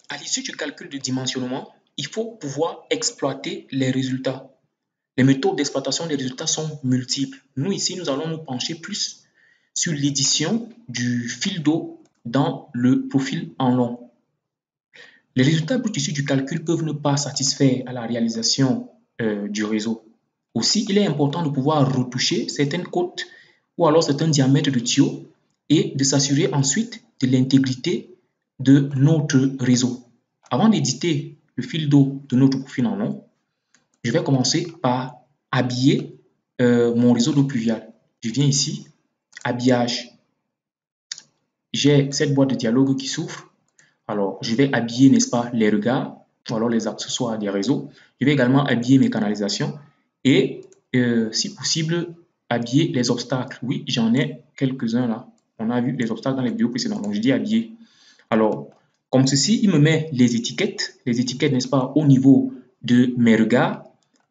À l'issue du calcul de dimensionnement, il faut pouvoir exploiter les résultats. Les méthodes d'exploitation des résultats sont multiples. Nous, ici, nous allons nous pencher plus sur l'édition du fil d'eau dans le profil en long. Les résultats bruts issus du calcul peuvent ne pas satisfaire à la réalisation du réseau. Aussi, il est important de pouvoir retoucher certaines côtes ou alors certains diamètres de tuyaux et de s'assurer ensuite de l'intégrité de notre réseau. Avant d'éditer le fil d'eau de notre profil en long, je vais commencer par habiller mon réseau d'eau pluviale. Je viens ici, habillage. J'ai cette boîte de dialogue qui s'ouvre. Alors, je vais habiller, n'est-ce pas, les regards ou alors les accessoires des réseaux. Je vais également habiller mes canalisations et, si possible, habiller les obstacles. Oui, j'en ai quelques-uns là. On a vu les obstacles dans les vidéos précédentes. Donc, je dis habiller. Alors, comme ceci, il me met les étiquettes, n'est-ce pas, au niveau de mes regards,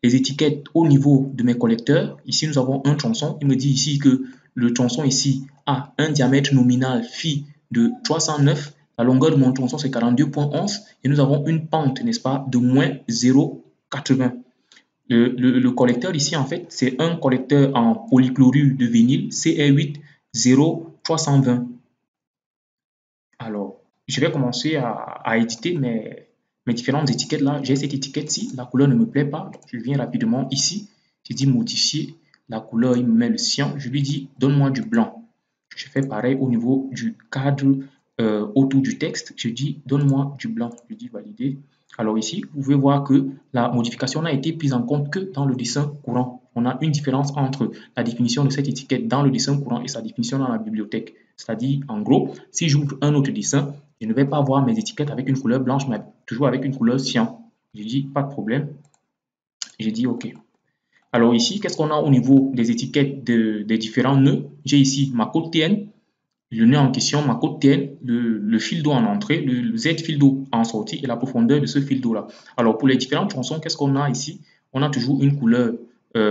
les étiquettes au niveau de mes collecteurs. Ici, nous avons un tronçon. Il me dit ici que le tronçon ici a un diamètre nominal phi de 309. La longueur de mon tronçon, c'est 42,11 et nous avons une pente, n'est-ce pas, de moins 0,80. Le collecteur ici, en fait, c'est un collecteur en polychlorure de vinyle CR8 0320. Alors, je vais commencer à éditer mes différentes étiquettes là. J'ai cette étiquette-ci, la couleur ne me plaît pas. Donc, je viens rapidement ici. Je dis modifier. La couleur, il me met le cyan. Je lui dis donne-moi du blanc. Je fais pareil au niveau du cadre autour du texte. Je dis donne-moi du blanc. Je dis valider. Alors ici, vous pouvez voir que la modification n'a été prise en compte que dans le dessin courant. On a une différence entre la définition de cette étiquette dans le dessin courant et sa définition dans la bibliothèque. C'est-à-dire, en gros, si j'ouvre un autre dessin, je ne vais pas voir mes étiquettes avec une couleur blanche, mais toujours avec une couleur cyan. Je dis pas de problème. Je dis OK. Alors ici, qu'est-ce qu'on a au niveau des étiquettes des différents nœuds? J'ai ici ma côte TN, le nœud en question, ma côte TN, le fil d'eau en entrée, le Z fil d'eau en sortie et la profondeur de ce fil d'eau-là. Alors pour les différentes tronçons, qu'est-ce qu'on a ici? On a toujours une couleur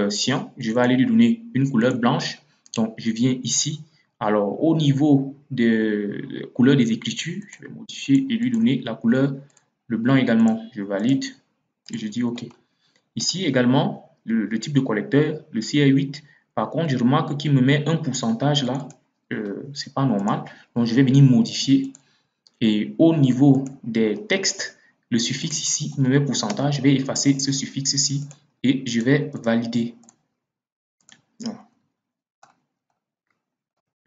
cyan. Je vais aller lui donner une couleur blanche. Donc je viens ici. Alors au niveau de couleur des écritures, je vais modifier et lui donner la couleur, le blanc également. Je valide et je dis OK. Ici également, le type de collecteur, le CR8, par contre, je remarque qu'il me met un pourcentage là, c'est pas normal. Donc, je vais venir modifier. Et au niveau des textes, le suffixe ici me met pourcentage. Je vais effacer ce suffixe ici et je vais valider. Voilà.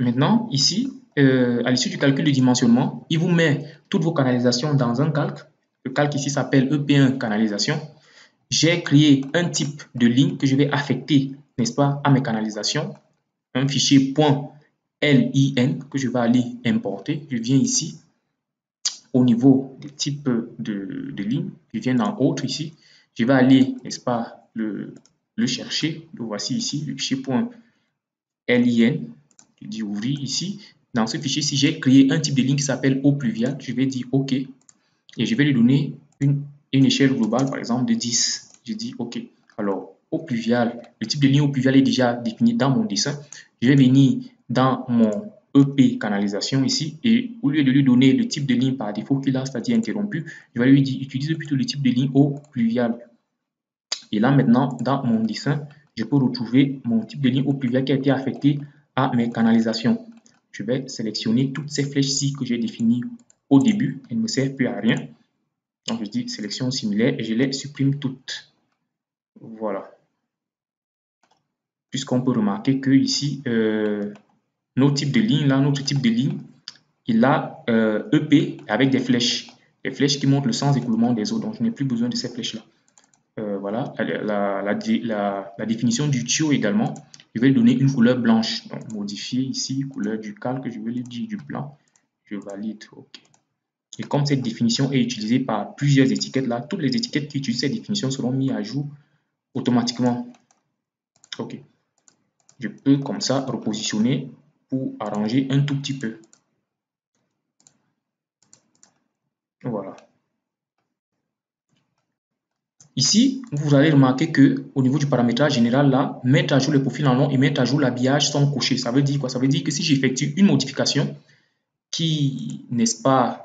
Maintenant, ici, à l'issue du calcul de dimensionnement, il vous met toutes vos canalisations dans un calque. Le calque ici s'appelle EP1 canalisation. J'ai créé un type de ligne que je vais affecter, n'est-ce pas, à mes canalisations. Un fichier .lin que je vais aller importer. Je viens ici au niveau des types de lignes. Je viens dans autre ici. Je vais aller, n'est-ce pas, le chercher. Le voici ici, le fichier .lin. Je dis ouvrir ici. Dans ce fichier-ci, j'ai créé un type de ligne qui s'appelle eau pluviale. Je vais dire OK. Et je vais lui donner une échelle globale, par exemple, de 10. Je dis OK. Alors, eau pluviale, le type de ligne eau pluviale est déjà défini dans mon dessin. Je vais venir dans mon EP canalisation ici et au lieu de lui donner le type de ligne par défaut qu'il a, c'est-à-dire interrompu, je vais lui dire utilise plutôt le type de ligne eau pluviale. Et là, maintenant, dans mon dessin, je peux retrouver mon type de ligne eau pluviale qui a été affecté à mes canalisations. Je vais sélectionner toutes ces flèches-ci que j'ai définies au début. Elles ne me servent plus à rien. Donc, je dis sélection similaire et je les supprime toutes. Voilà. Puisqu'on peut remarquer que ici, notre type de ligne, il a EP avec des flèches qui montrent le sens d'écoulement des eaux. Donc, je n'ai plus besoin de ces flèches-là. Voilà, la définition du tuyau également, je vais lui donner une couleur blanche. Donc, modifier ici, couleur du calque, je vais lui dire du blanc. Je valide, OK. Et comme cette définition est utilisée par plusieurs étiquettes là, toutes les étiquettes qui utilisent cette définition seront mises à jour automatiquement. OK. Je peux comme ça repositionner pour arranger un tout petit peu. Voilà. Ici, vous allez remarquer que au niveau du paramétrage général là, mettre à jour le profil en long et mettre à jour l'habillage sont cochés. Ça veut dire quoi? Ça veut dire que si j'effectue une modification qui, n'est-ce pas,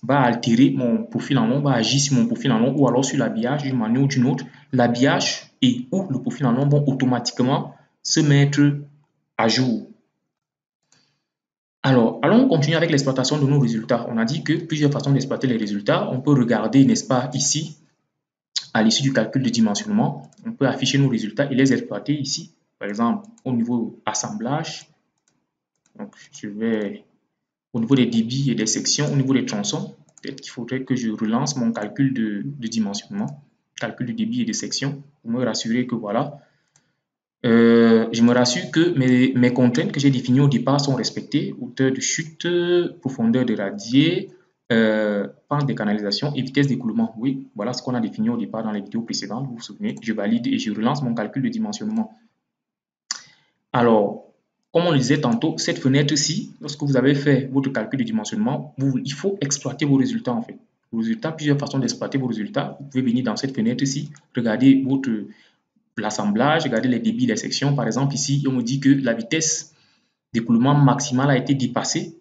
va altérer mon profil en long, va agir sur mon profil en long ou alors sur l'habillage d'une manière ou d'une autre. L'habillage et ou le profil en long vont automatiquement se mettre à jour. Alors, allons continuer avec l'exploitation de nos résultats. On a dit que plusieurs façons d'exploiter les résultats. On peut regarder, n'est-ce pas, ici, à l'issue du calcul de dimensionnement, on peut afficher nos résultats et les exploiter ici. Par exemple, au niveau assemblage, donc je vais au niveau des débits et des sections, au niveau des tronçons, peut-être qu'il faudrait que je relance mon calcul de dimensionnement, calcul de débit et de section, pour me rassurer que voilà, je me rassure que mes contraintes que j'ai définies au départ sont respectées. Hauteur de chute, profondeur de radier, pente des canalisations et vitesse d'écoulement. Oui, voilà ce qu'on a défini au départ dans les vidéos précédentes. Vous vous souvenez, je valide et je relance mon calcul de dimensionnement. Alors, comme on le disait tantôt, cette fenêtre-ci, lorsque vous avez fait votre calcul de dimensionnement, il faut exploiter vos résultats en fait. Vos résultats, plusieurs façons d'exploiter vos résultats. Vous pouvez venir dans cette fenêtre-ci, regarder l'assemblage, regarder les débits des sections. Par exemple, ici, on me dit que la vitesse d'écoulement maximale a été dépassée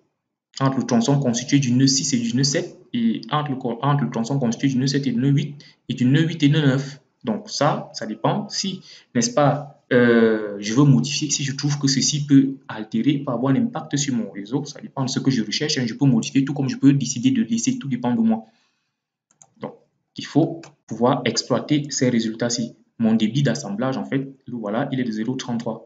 entre le tronçon constitué du nœud 6 et du nœud 7 et entre le tronçon constitué du nœud 7 et du nœud 8 et du nœud 8 et nœud 9. Donc ça dépend si, n'est-ce pas, je veux modifier, si je trouve que ceci peut altérer, peut avoir un impact sur mon réseau, ça dépend de ce que je recherche, je peux modifier tout comme je peux décider de laisser, tout dépend de moi. Donc, il faut pouvoir exploiter ces résultats-ci. Mon débit d'assemblage, en fait, voilà, il est de 0,33.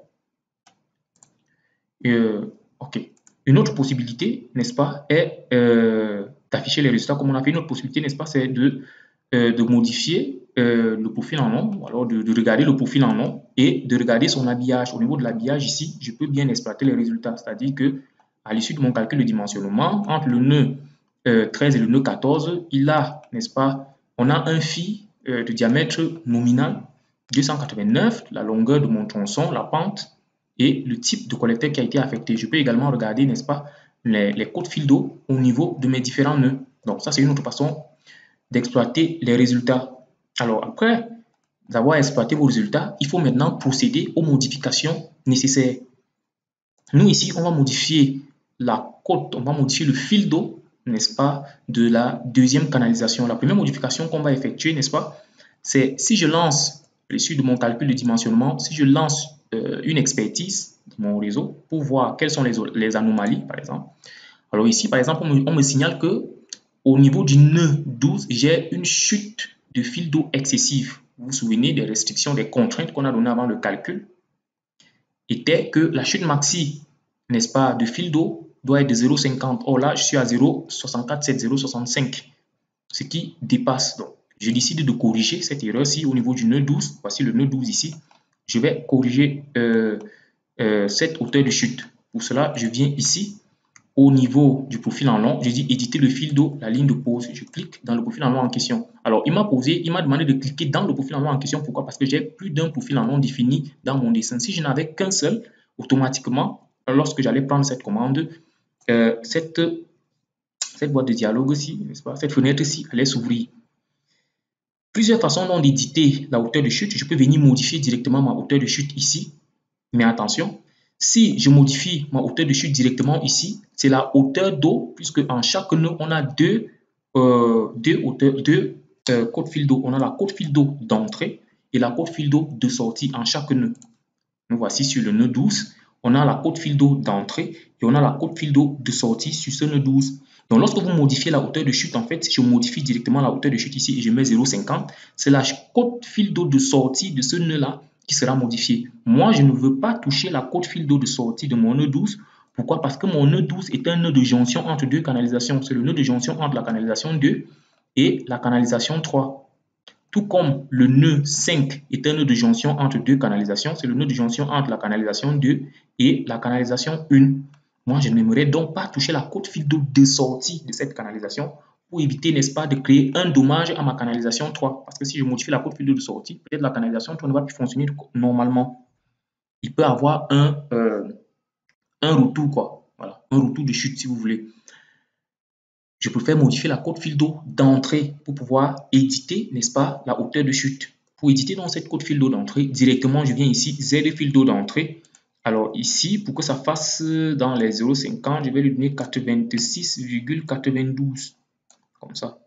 OK. Une autre possibilité, n'est-ce pas, est d'afficher les résultats comme on a fait. Une autre possibilité, n'est-ce pas, c'est de modifier le profil en long, ou alors de regarder le profil en long et de regarder son habillage. Au niveau de l'habillage ici, je peux bien exploiter les résultats. C'est-à-dire que à l'issue de mon calcul de dimensionnement, entre le nœud 13 et le nœud 14, il a, n'est-ce pas, on a un fil de diamètre nominal 289, la longueur de mon tronçon, la pente et le type de collecteur qui a été affecté. Je peux également regarder, n'est-ce pas, les codes fil d'eau au niveau de mes différents nœuds. Donc ça, c'est une autre façon d'exploiter les résultats. Alors après avoir exploité vos résultats, il faut maintenant procéder aux modifications nécessaires. Nous ici, on va modifier la cote, on va modifier le fil d'eau, n'est-ce pas, de la deuxième canalisation. La première modification qu'on va effectuer, n'est-ce pas, c'est si je lance, à l'issue de mon calcul de dimensionnement, si je lance une expertise de mon réseau pour voir quelles sont les anomalies, par exemple. Alors ici, par exemple, on me signale que au niveau du nœud 12, j'ai une chute de fil d'eau excessive. Vous vous souvenez des restrictions, des contraintes qu'on a données avant le calcul? Était que la chute maxi, n'est-ce pas, de fil d'eau doit être de 0,50. Or là, je suis à 0,647, 0,65, ce qui dépasse. Donc, je décide de corriger cette erreur-ci au niveau du nœud 12. Voici le nœud 12 ici. Je vais corriger cette hauteur de chute. Pour cela, je viens ici au niveau du profil en long, je dis éditer le fil d'eau, la ligne de pause. Je clique dans le profil en long en question. Alors, il m'a demandé de cliquer dans le profil en long en question. Pourquoi? Parce que j'ai plus d'un profil en long défini dans mon dessin. Si je n'avais qu'un seul, automatiquement, lorsque j'allais prendre cette commande, cette boîte de dialogue-ci, n'est-ce pas, cette fenêtre-ci allait s'ouvrir. Plusieurs façons donc d'éditer la hauteur de chute. Je peux venir modifier directement ma hauteur de chute ici. Mais attention, si je modifie ma hauteur de chute directement ici, c'est la hauteur d'eau, puisque en chaque nœud, on a deux codes fil d'eau. On a la code fil d'eau d'entrée et la code fil d'eau de sortie en chaque nœud. Nous voici sur le nœud 12, on a la code fil d'eau d'entrée et on a la code fil d'eau de sortie sur ce nœud 12. Donc, lorsque vous modifiez la hauteur de chute, en fait, si je modifie directement la hauteur de chute ici et je mets 0,50, c'est la code fil d'eau de sortie de ce nœud-là qui sera modifié. Moi, je ne veux pas toucher la code fil d'eau de sortie de mon nœud 12. Pourquoi? Parce que mon nœud 12 est un nœud de jonction entre deux canalisations. C'est le nœud de jonction entre la canalisation 2 et la canalisation 3. Tout comme le nœud 5 est un nœud de jonction entre deux canalisations, c'est le nœud de jonction entre la canalisation 2 et la canalisation 1. Moi, je n'aimerais donc pas toucher la cote fil d'eau de sortie de cette canalisation pour éviter, n'est-ce pas, de créer un dommage à ma canalisation 3. Parce que si je modifie la cote fil d'eau de sortie, peut-être la canalisation 3 ne va plus fonctionner normalement. Il peut avoir un retour, quoi. Voilà, un retour de chute, si vous voulez. Je préfère modifier la cote fil d'eau d'entrée pour pouvoir éditer, n'est-ce pas, la hauteur de chute. Pour éditer dans cette cote fil d'eau d'entrée, directement, je viens ici, Z fil d'eau d'entrée. Alors ici, pour que ça fasse dans les 0,50, je vais lui donner 86,92. comme ça.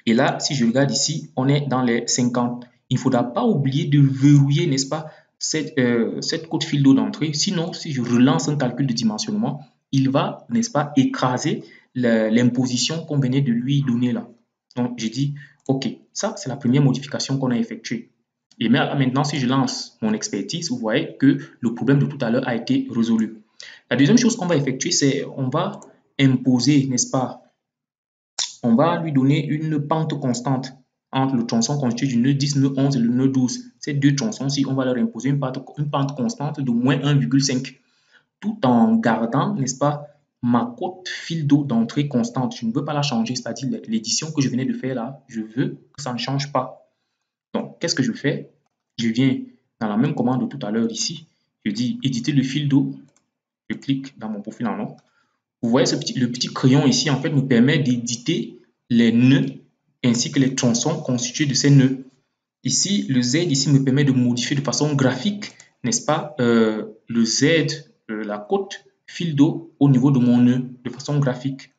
Et là, si je regarde ici, on est dans les 50. Il ne faudra pas oublier de verrouiller, n'est-ce pas, cette cote fil d'eau d'entrée. Sinon, si je relance un calcul de dimensionnement, il va, n'est-ce pas, écraser l'imposition qu'on venait de lui donner là. Donc, j'ai dit, OK, ça, c'est la première modification qu'on a effectuée. Et maintenant, si je lance mon expertise, vous voyez que le problème de tout à l'heure a été résolu. La deuxième chose qu'on va effectuer, c'est on va imposer, n'est-ce pas, on va lui donner une pente constante entre le tronçon constitué du nœud 10, nœud 11 et le nœud 12. Ces deux tronçons-ci, on va leur imposer une pente constante de moins 1,5, tout en gardant, n'est-ce pas, ma cote fil d'eau d'entrée constante. Je ne veux pas la changer, c'est-à-dire l'édition que je venais de faire là, je veux que ça ne change pas. Donc, qu'est-ce que je fais? Je viens dans la même commande de tout à l'heure ici, je dis éditer le fil d'eau, je clique dans mon profil en nom. Vous voyez le petit crayon ici, en fait, me permet d'éditer les nœuds ainsi que les tronçons constitués de ces nœuds. Ici, le Z ici me permet de modifier de façon graphique, n'est-ce pas, le Z, la cote fil d'eau au niveau de mon nœud, de façon graphique.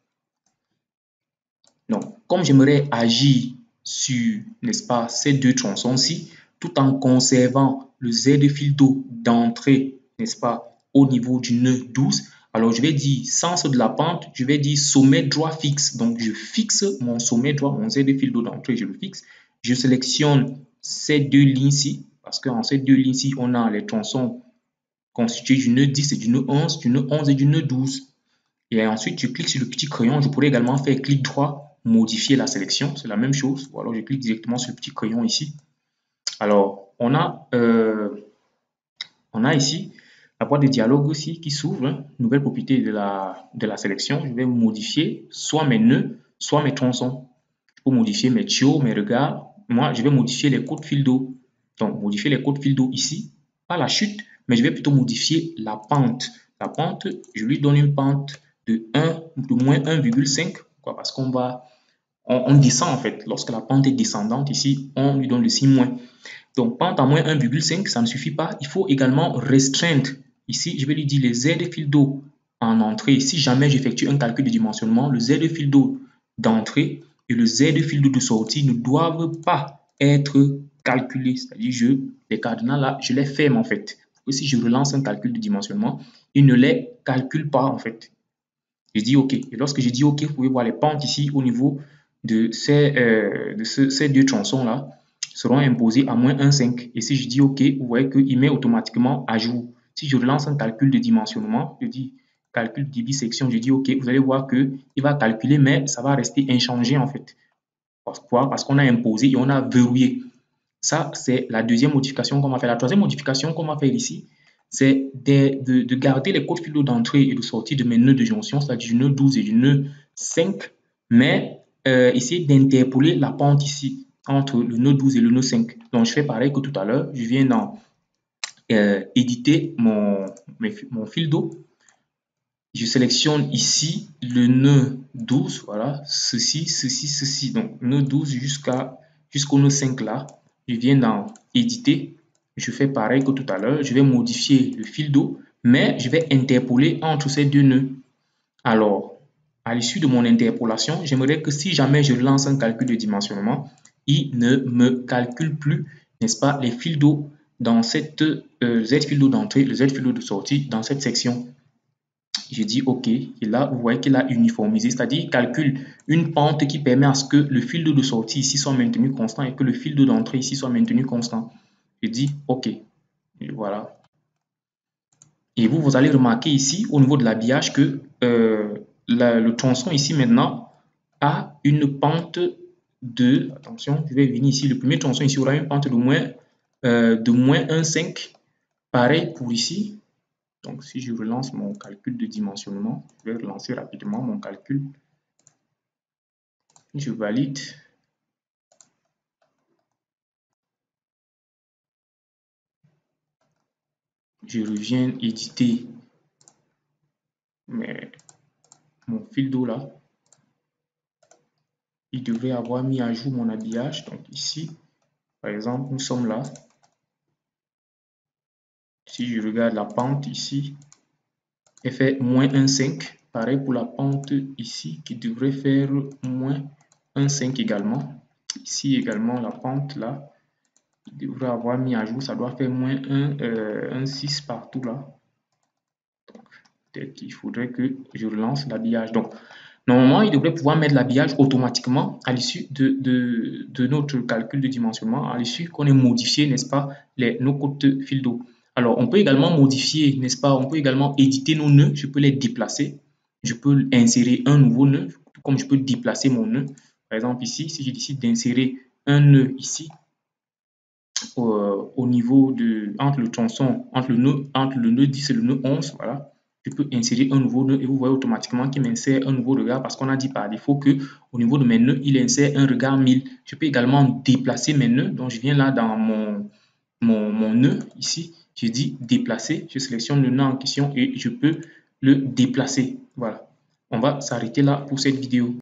Donc, comme j'aimerais agir sur, n'est-ce pas, ces deux tronçons-ci, tout en conservant le Z fil d'eau d'entrée, n'est-ce pas, au niveau du nœud 12, alors je vais dire sens de la pente, je vais dire sommet droit fixe. Donc, je fixe mon sommet droit, mon Z fil d'eau d'entrée, je le fixe. Je sélectionne ces deux lignes-ci, parce qu'en ces deux lignes-ci, on a les tronçons constitués du nœud 10 et du nœud 11, du nœud 11 et du nœud 12. Et ensuite, je clique sur le petit crayon. Je pourrais également faire clic droit, modifier la sélection. C'est la même chose. Ou alors, je clique directement sur le petit crayon ici. Alors, on a ici la boîte de dialogue aussi qui s'ouvre. Hein, nouvelle propriété de la sélection. Je vais modifier soit mes nœuds, soit mes tronçons. Je peux modifier mes tuyaux, mes regards. Moi, je vais modifier les codes fil d'eau. Donc, modifier les codes fil d'eau ici. Pas la chute, mais je vais plutôt modifier la pente. La pente, je lui donne une pente de moins 1,5. Pourquoi? Parce on descend en fait. Lorsque la pente est descendante ici, on lui donne le signe moins. Donc, pente à moins 1,5, ça ne suffit pas. Il faut également restreindre. Ici, je vais lui dire les Z fil d'eau en entrée. Si jamais j'effectue un calcul de dimensionnement, le Z fil d'eau d'entrée et le Z fil d'eau de sortie ne doivent pas être calculés. C'est-à-dire, les cardinals là, je les ferme en fait. Et si je relance un calcul de dimensionnement, il ne les calcule pas en fait. Je dis OK. Et lorsque je dis OK, vous pouvez voir les pentes ici au niveau de ces deux tronçons-là seront imposées à moins 1,5. Et si je dis OK, vous voyez qu'il met automatiquement à jour. Si je relance un calcul de dimensionnement, je dis calcul de bisection, je dis OK, vous allez voir qu'il va calculer, mais ça va rester inchangé en fait. Pourquoi? Parce qu'on a imposé et on a verrouillé. Ça, c'est la deuxième modification qu'on va faire. La troisième modification qu'on va faire ici, c'est de garder les codes fil d'eau d'entrée et de sortie de mes nœuds de jonction, c'est-à-dire du nœud 12 et du nœud 5, mais essayer d'interpoler la pente ici entre le nœud 12 et le nœud 5. Donc, je fais pareil que tout à l'heure. Je viens dans éditer mon fil d'eau. Je sélectionne ici le nœud 12, voilà, ceci, ceci, ceci. Donc, nœud 12 jusqu'au nœud 5 là. Je viens dans éditer. Je fais pareil que tout à l'heure. Je vais modifier le fil d'eau, mais je vais interpoler entre ces deux nœuds. Alors, à l'issue de mon interpolation, j'aimerais que si jamais je lance un calcul de dimensionnement, il ne me calcule plus, n'est-ce pas, les fils d'eau dans cette Z fil d'eau d'entrée, le Z fil d'eau de sortie dans cette section. Je dis OK. Et là, vous voyez qu'il a uniformisé, c'est-à-dire qu'il calcule une pente qui permet à ce que le fil d'eau de sortie ici soit maintenu constant et que le fil d'eau d'entrée ici soit maintenu constant. Je dis OK. Et voilà. Et vous allez remarquer ici, au niveau de l'habillage, que le tronçon ici maintenant a une pente de, attention, je vais venir ici, le premier tronçon ici aura une pente de moins 1,5. Pareil pour ici. Donc, si je relance mon calcul de dimensionnement, je vais relancer rapidement mon calcul. Je valide. Je reviens éditer mon fil d'eau là. Il devrait avoir mis à jour mon habillage. Donc ici, par exemple, nous sommes là. Si je regarde la pente ici, elle fait moins 1,5. Pareil pour la pente ici qui devrait faire moins 1,5 également. Ici également la pente là, il devrait avoir mis à jour, ça doit faire moins 1,6 partout là. Peut-être qu'il faudrait que je relance l'habillage. Donc, normalement, il devrait pouvoir mettre l'habillage automatiquement à l'issue de notre calcul de dimensionnement, à l'issue qu'on ait modifié, n'est-ce pas, nos codes de fil d'eau. Alors, on peut également modifier, n'est-ce pas, on peut également éditer nos nœuds, je peux les déplacer, je peux insérer un nouveau nœud, comme je peux déplacer mon nœud. Par exemple, ici, si je décide d'insérer un nœud ici, au niveau de, entre le tronçon, entre le nœud 10 et le nœud 11, voilà, je peux insérer un nouveau nœud et vous voyez automatiquement qu'il m'insère un nouveau regard parce qu'on a dit par défaut que au niveau de mes nœuds, il insère un regard 1000. Je peux également déplacer mes nœuds. Donc, je viens là dans mon nœud ici. Je dis déplacer. Je sélectionne le nœud en question et je peux le déplacer. Voilà. On va s'arrêter là pour cette vidéo.